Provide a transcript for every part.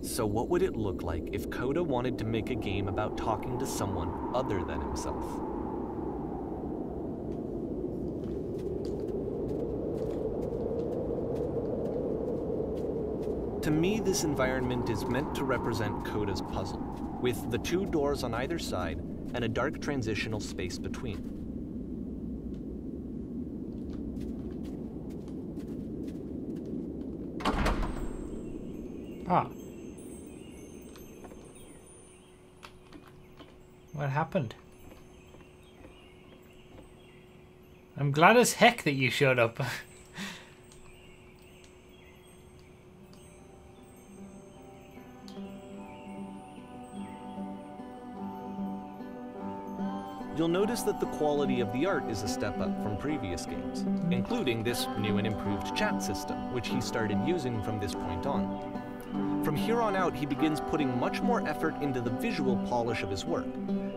So what would it look like if Coda wanted to make a game about talking to someone other than himself? To me, this environment is meant to represent Coda's puzzle, with the two doors on either side and a dark transitional space between. Ah. What happened? I'm glad as heck that you showed up. You'll notice that the quality of the art is a step up from previous games, including this new and improved chat system, which he started using from this point on. From here on out, he begins putting much more effort into the visual polish of his work,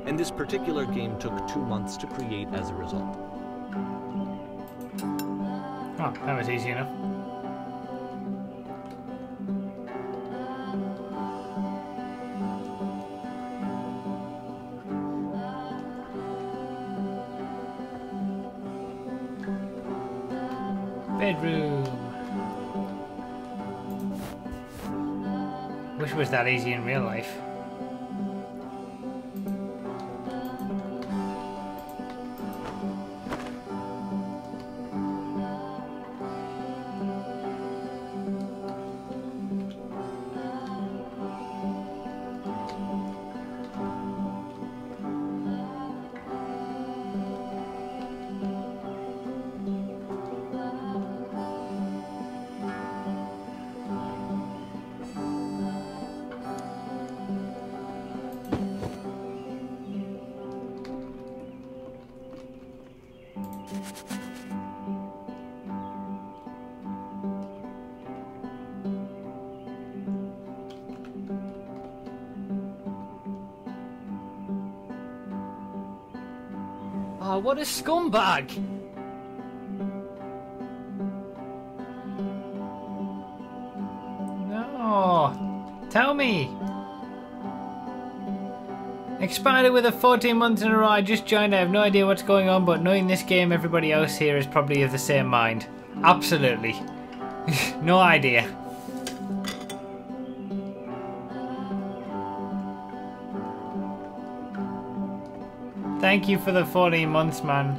and this particular game took 2 months to create as a result. Oh, that was easy enough. Bedroom. Wish it was that easy in real life. Oh, what a scumbag! No! Tell me! Expired with a 14 months in a row. I just joined. I have no idea what's going on, but knowing this game, everybody else here is probably of the same mind. Absolutely. No idea. Thank you for the 14 months, man.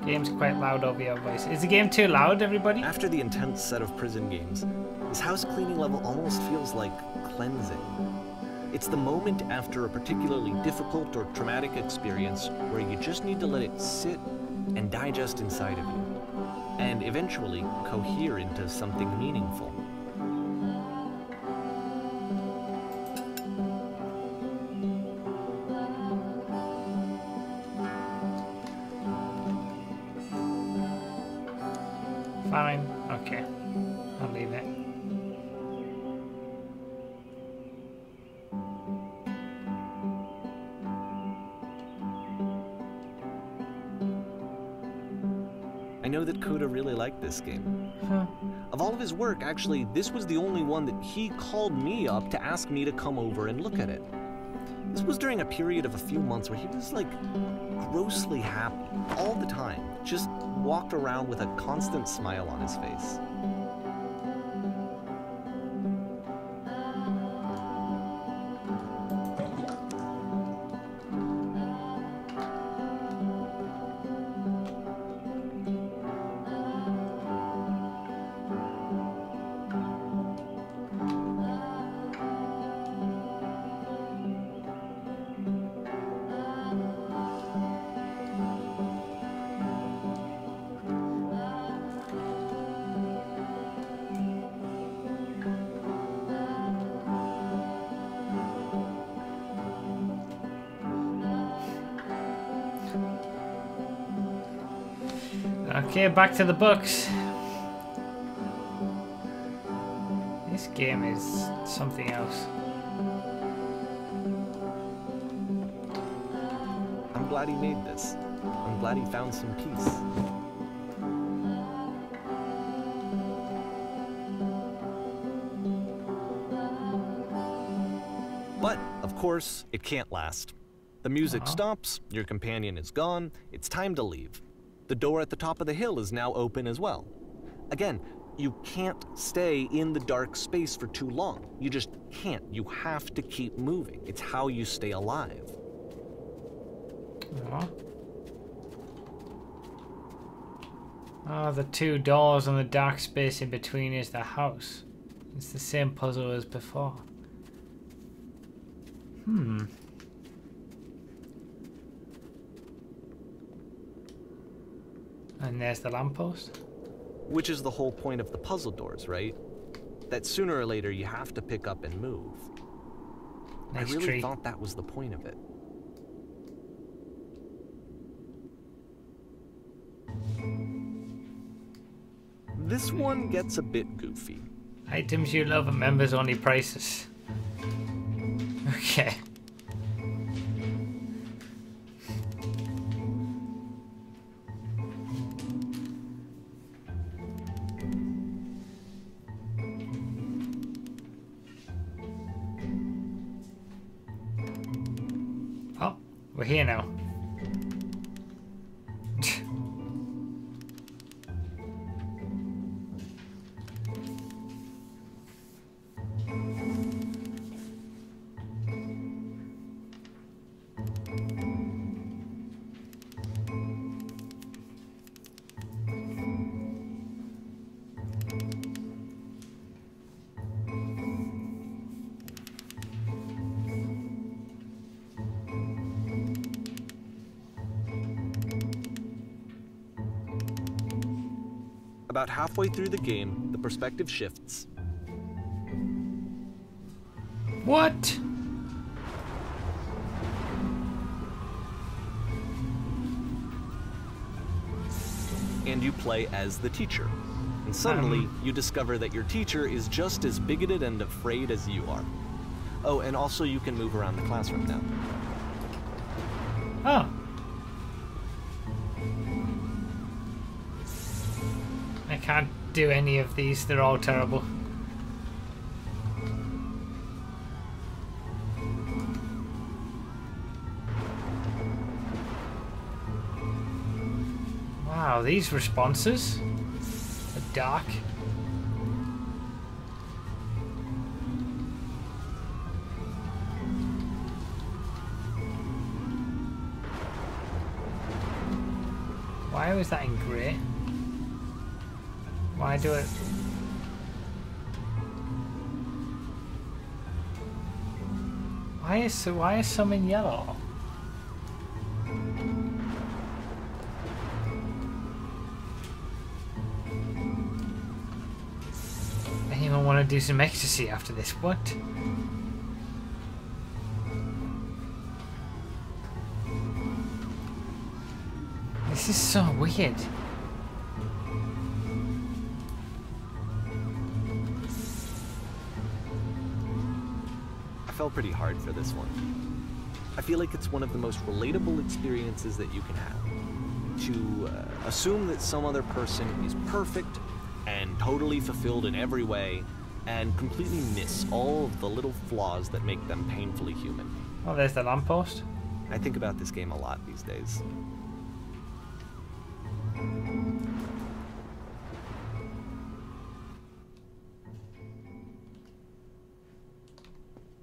Game's quite loud over your voice. Is the game too loud, everybody? After the intense set of prison games, this house cleaning level almost feels like cleansing. It's the moment after a particularly difficult or traumatic experience where you just need to let it sit and digest inside of you, and eventually cohere into something meaningful. Fine. Okay. I'll leave it. I know that Coda really liked this game. Of all of his work, actually, this was the only one that he called me up to ask me to come over and look at it. This was during a period of a few months where he was like grossly happy all the time, just walked around with a constant smile on his face. Okay, back to the books. This game is something else. I'm glad he made this. I'm glad he found some peace. But, of course, it can't last. The music stops, your companion is gone, it's time to leave. The door at the top of the hill is now open as well. Again, you can't stay in the dark space for too long. You just can't. You have to keep moving. It's how you stay alive. Oh, the two doors and the dark space in between is the house. It's the same puzzle as before. And there's the lamppost. Which is the whole point of the puzzle doors, right? That sooner or later you have to pick up and move. Nice I really tree. thought that was the point of it. This one gets a bit goofy. Items you love at members only prices. Okay. Oh, we're here now. About halfway through the game, the perspective shifts. What? And you play as the teacher. And suddenly, you discover that your teacher is just as bigoted and afraid as you are. Oh, and also you can move around the classroom now. Oh. I can't do any of these, they're all terrible. Wow, these responses are dark. Why was that in grey? Why do it? Why is some in yellow? Anyone want to do some ecstasy after this? What? This is so weird. I fell pretty hard for this one. I feel like it's one of the most relatable experiences that you can have. To assume that some other person is perfect and totally fulfilled in every way, and completely miss all of the little flaws that make them painfully human. Oh, there's the lamppost. I think about this game a lot these days.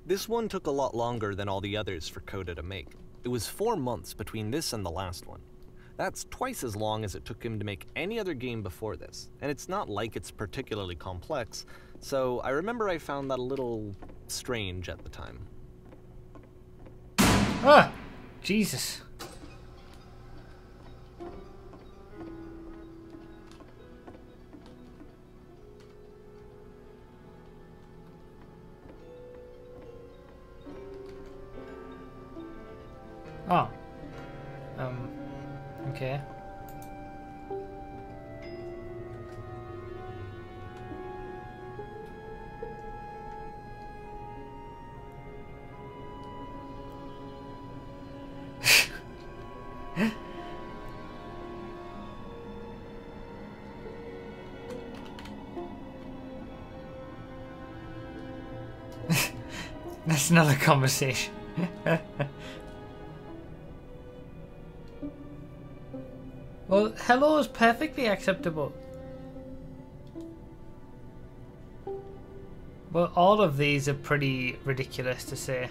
This one took a lot longer than all the others for Coda to make. It was 4 months between this and the last one. That's twice as long as it took him to make any other game before this, and it's not like it's particularly complex, so I remember I found that a little strange at the time. Ah! Jesus. Oh. Okay. That's another conversation. Well, hello is perfectly acceptable. Well, all of these are pretty ridiculous to say.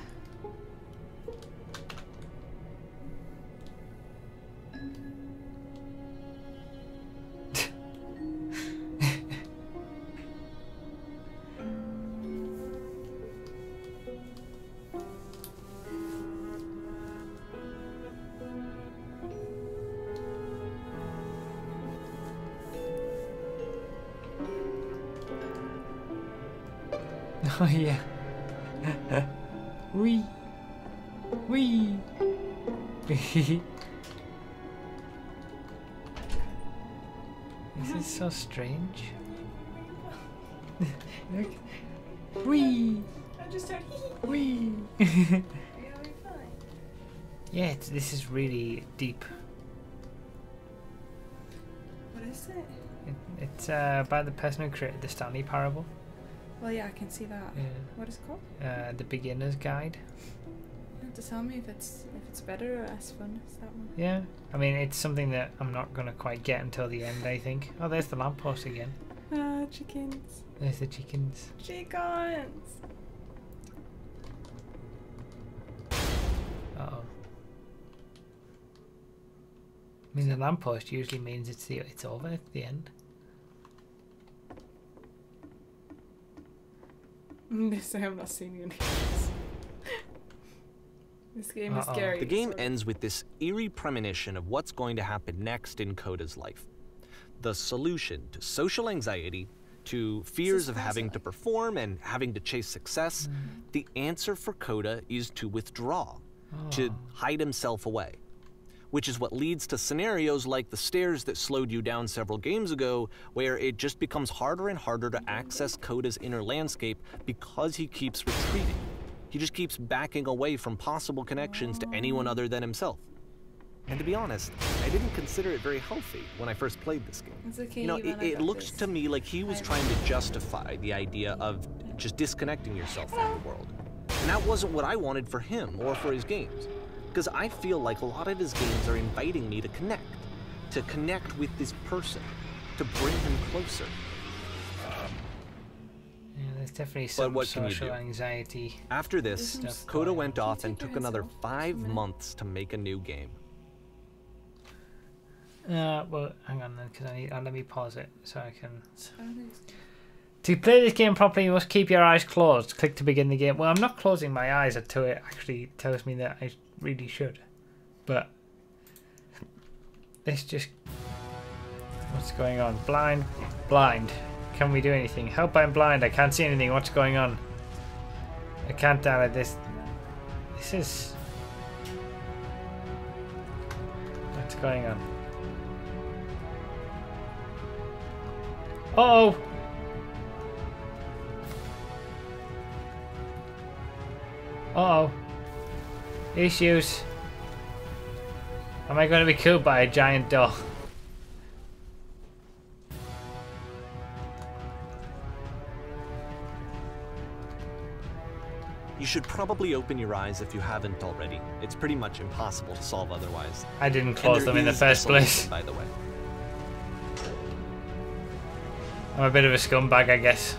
Oh yeah. Wee. Wee. This is so strange. Look. Wee. I just heard Wee. Are you fine? Yeah, this is really deep. What is it? It's by the person who created the Stanley Parable. Well, yeah, I can see that. Yeah. What is it called? The Beginner's Guide. You have to tell me if it's better or as fun as that one. Yeah, I mean it's something that I'm not gonna quite get until the end, I think. Oh, there's the lamppost again. Ah, chickens. There's the chickens. Chickens. Uh oh. I mean the lamppost usually means it's over at the end. This I have not seen you. This game is scary. The game so- ends with this eerie premonition of what's going to happen next in Coda's life. The solution to social anxiety, to fears of having to perform and having to chase success, the answer for Coda is to withdraw, to hide himself away. Which is what leads to scenarios like the stairs that slowed you down several games ago, where it just becomes harder and harder to access Coda's inner landscape because he keeps retreating. He just keeps backing away from possible connections to anyone other than himself. And to be honest, I didn't consider it very healthy when I first played this game. It's okay, You know, Ivan, I it got looked this. to me like he was trying to justify the idea of just disconnecting yourself from the world. And that wasn't what I wanted for him or for his games. Because I feel like a lot of his games are inviting me to connect with this person, to bring him closer. Yeah, there's definitely But some what can you social do? anxiety. After this, Stuff Coda going went on. off and took another 5 months to make a new game. Well, hang on then, because let me pause it so I can. I don't think so. To play this game properly, you must keep your eyes closed. Click to begin the game. Well, I'm not closing my eyes until it actually tells me that I really should. But this just... What's going on? Blind. Blind. Can we do anything? Help, I'm blind. I can't see anything. What's going on? I can't download this. This is... What's going on? Uh-oh! Uh-oh. Issues. Am I going to be killed by a giant doll? You should probably open your eyes if you haven't already. It's pretty much impossible to solve otherwise. I didn't And close there them in the is a first solution, place. by the way. I'm a bit of a scumbag, I guess.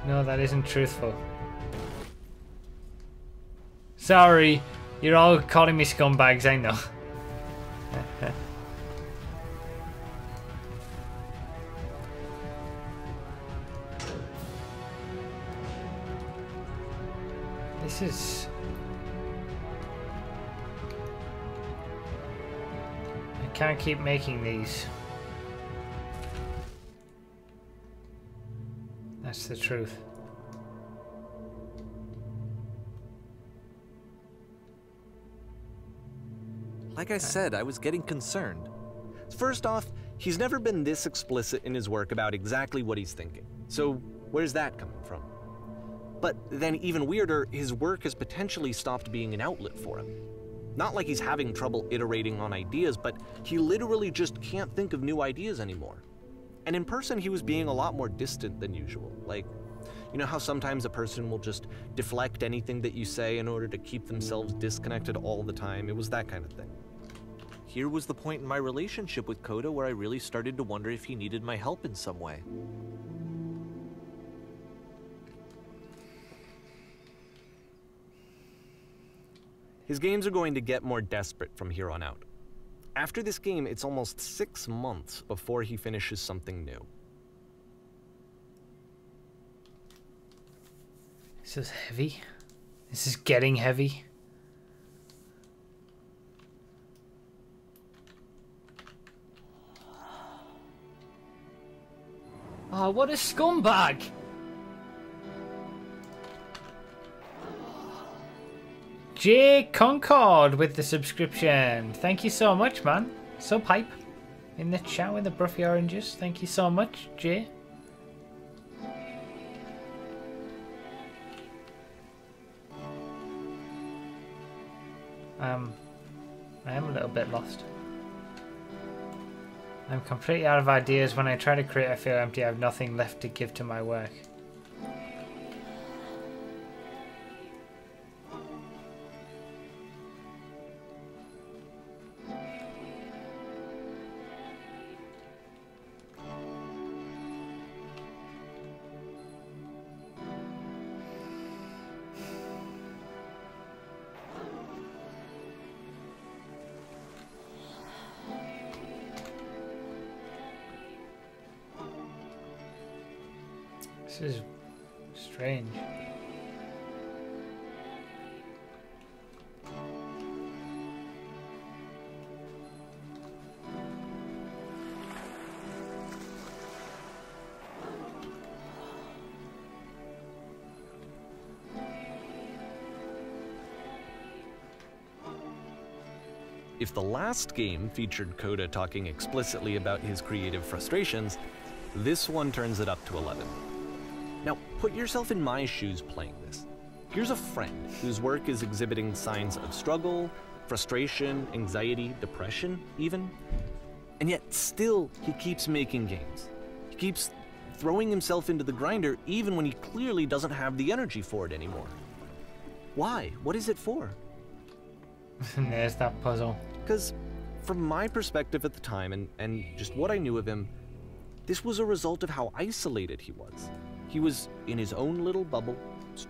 No, that isn't truthful. Sorry, you're all calling me scumbags, I know. This is... I can't keep making these. That's the truth. Like I said, I was getting concerned. First off, he's never been this explicit in his work about exactly what he's thinking. So where's that coming from? But then even weirder, his work has potentially stopped being an outlet for him. Not like he's having trouble iterating on ideas, but he literally just can't think of new ideas anymore. And in person, he was being a lot more distant than usual. Like, you know how sometimes a person will just deflect anything that you say in order to keep themselves disconnected all the time? It was that kind of thing. Here was the point in my relationship with Coda where I really started to wonder if he needed my help in some way. His games are going to get more desperate from here on out. After this game, it's almost 6 months before he finishes something new. This is heavy. This is getting heavy. Oh, what a scumbag! J Concord with the subscription. Thank you so much, man. Sub hype in the chat with the Broughy oranges. Thank you so much, Jay. I am a little bit lost. I'm completely out of ideas. When I try to create, I feel empty. I have nothing left to give to my work. This is strange. If the last game featured Coda talking explicitly about his creative frustrations, this one turns it up to 11. Now, put yourself in my shoes playing this. Here's a friend whose work is exhibiting signs of struggle, frustration, anxiety, depression, even. And yet, still, he keeps making games. He keeps throwing himself into the grinder even when he clearly doesn't have the energy for it anymore. Why? What is it for? There's that puzzle. Because from my perspective at the time and just what I knew of him, this was a result of how isolated he was. He was in his own little bubble,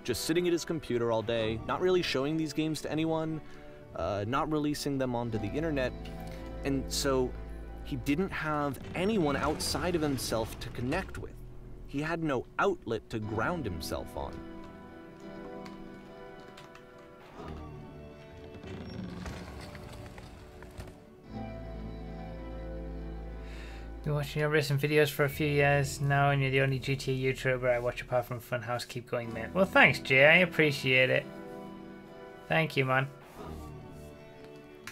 just sitting at his computer all day, not really showing these games to anyone, not releasing them onto the internet, and so he didn't have anyone outside of himself to connect with. He had no outlet to ground himself on. Been watching your recent videos for a few years now, and you're the only GTA YouTuber I watch apart from Funhouse. Keep going, mate. Well, thanks, Jay. I appreciate it. Thank you, man.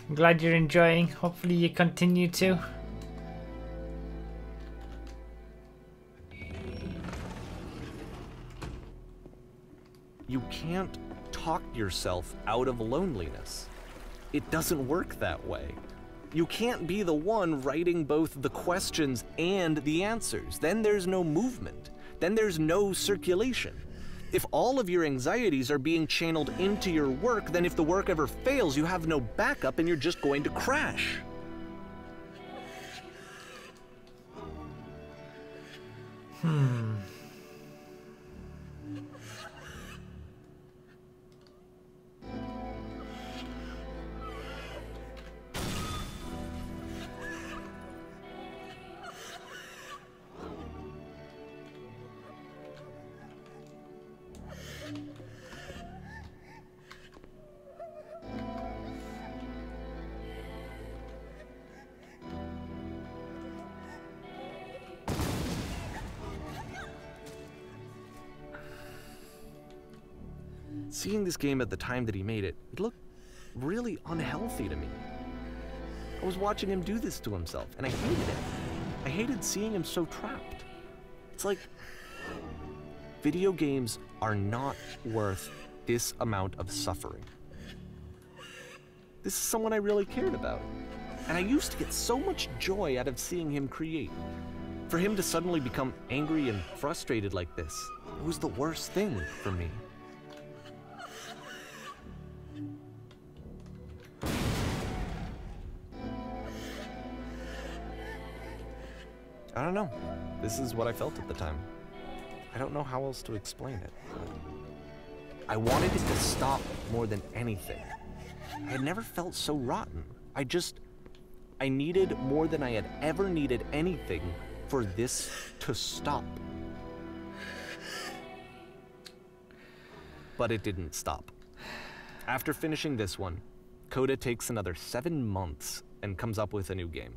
I'm glad you're enjoying. Hopefully you continue to. You can't talk yourself out of loneliness. It doesn't work that way. You can't be the one writing both the questions and the answers. Then there's no movement. Then there's no circulation. If all of your anxieties are being channeled into your work, then if the work ever fails, you have no backup and you're just going to crash. Seeing this game at the time that he made it, it looked really unhealthy to me. I was watching him do this to himself, and I hated it. I hated seeing him so trapped. It's like, video games are not worth this amount of suffering. This is someone I really cared about. And I used to get so much joy out of seeing him create. For him to suddenly become angry and frustrated like this, it was the worst thing for me. I don't know. This is what I felt at the time. I don't know how else to explain it. I wanted it to stop more than anything. I had never felt so rotten. I needed more than I had ever needed anything for this to stop. But it didn't stop. After finishing this one, Coda takes another 7 months and comes up with a new game.